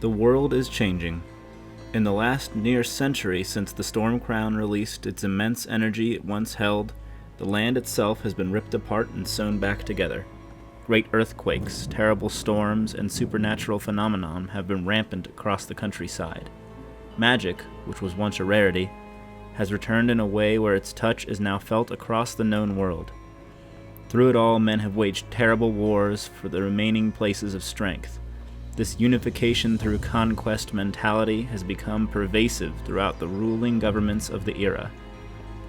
The world is changing. In the last near century since the Storm Crown released its immense energy it once held, the land itself has been ripped apart and sewn back together. Great earthquakes, terrible storms, and supernatural phenomenon have been rampant across the countryside. Magic, which was once a rarity, has returned in a way where its touch is now felt across the known world. Through it all, men have waged terrible wars for the remaining places of strength. This unification through conquest mentality has become pervasive throughout the ruling governments of the era.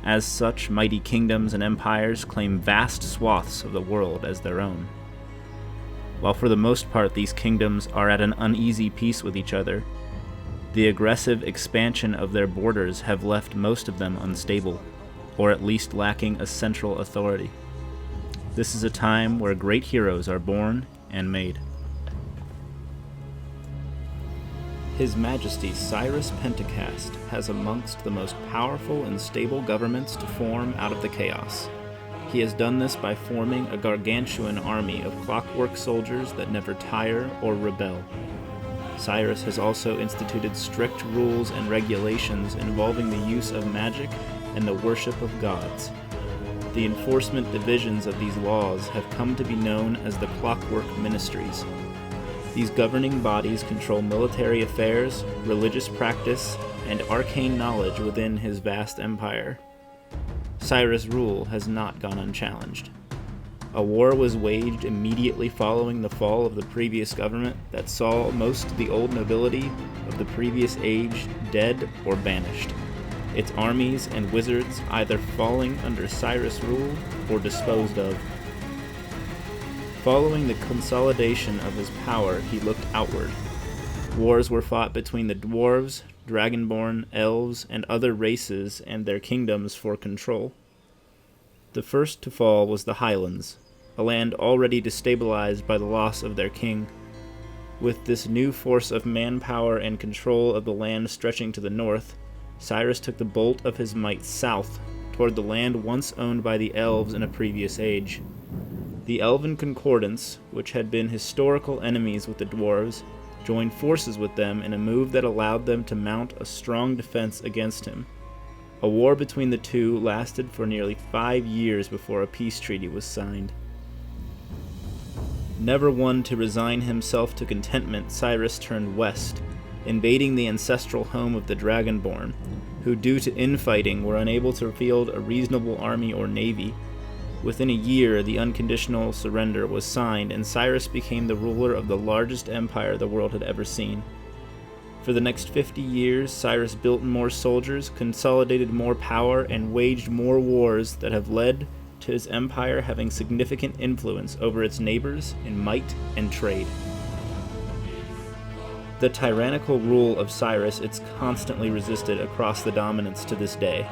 As such, mighty kingdoms and empires claim vast swaths of the world as their own. While for the most part these kingdoms are at an uneasy peace with each other, the aggressive expansion of their borders have left most of them unstable, or at least lacking a central authority. This is a time where great heroes are born and made. His Majesty Cyrus Pentacast has amongst the most powerful and stable governments to form out of the chaos. He has done this by forming a gargantuan army of clockwork soldiers that never tire or rebel. Cyrus has also instituted strict rules and regulations involving the use of magic and the worship of gods. The enforcement divisions of these laws have come to be known as the Clockwork Ministries. These governing bodies control military affairs, religious practice, and arcane knowledge within his vast empire. Cyrus' rule has not gone unchallenged. A war was waged immediately following the fall of the previous government that saw most of the old nobility of the previous age dead or banished, its armies and wizards either falling under Cyrus' rule or disposed of. Following the consolidation of his power, he looked outward. Wars were fought between the dwarves, dragonborn, elves, and other races and their kingdoms for control. The first to fall was the highlands, a land already destabilized by the loss of their king. With this new force of manpower and control of the land stretching to the north, Cyrus took the bolt of his might south, toward the land once owned by the elves in a previous age. The Elven Concordance, which had been historical enemies with the dwarves, joined forces with them in a move that allowed them to mount a strong defense against him. A war between the two lasted for nearly 5 years before a peace treaty was signed. Never one to resign himself to contentment, Cyrus turned west, invading the ancestral home of the Dragonborn, who due to infighting were unable to field a reasonable army or navy. Within a year, the unconditional surrender was signed, and Cyrus became the ruler of the largest empire the world had ever seen. For the next 50 years, Cyrus built more soldiers, consolidated more power, and waged more wars that have led to his empire having significant influence over its neighbors in might and trade. The tyrannical rule of Cyrus is constantly resisted across the dominance to this day.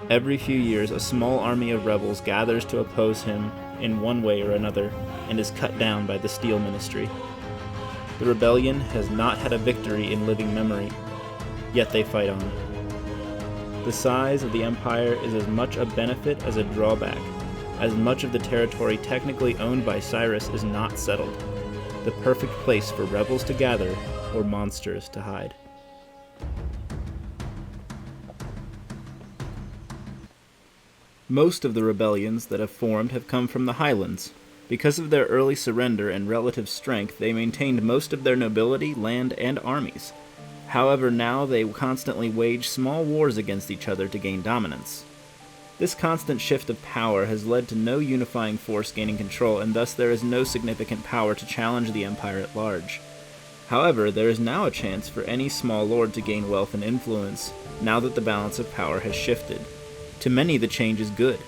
Every few years, a small army of rebels gathers to oppose him in one way or another, and is cut down by the Steel Ministry. The rebellion has not had a victory in living memory, yet they fight on. The size of the empire is as much a benefit as a drawback, as much of the territory technically owned by Cyrus is not settled, the perfect place for rebels to gather or monsters to hide. Most of the rebellions that have formed have come from the highlands. Because of their early surrender and relative strength, they maintained most of their nobility, land, and armies. However, now they constantly wage small wars against each other to gain dominance. This constant shift of power has led to no unifying force gaining control, and thus there is no significant power to challenge the empire at large. However, there is now a chance for any small lord to gain wealth and influence, now that the balance of power has shifted. To many, the change is good.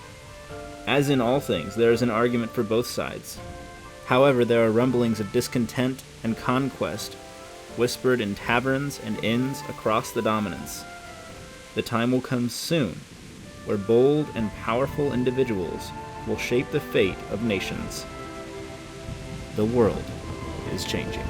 As in all things, there is an argument for both sides. However, there are rumblings of discontent and conquest, whispered in taverns and inns across the dominance. The time will come soon, where bold and powerful individuals will shape the fate of nations. The world is changing.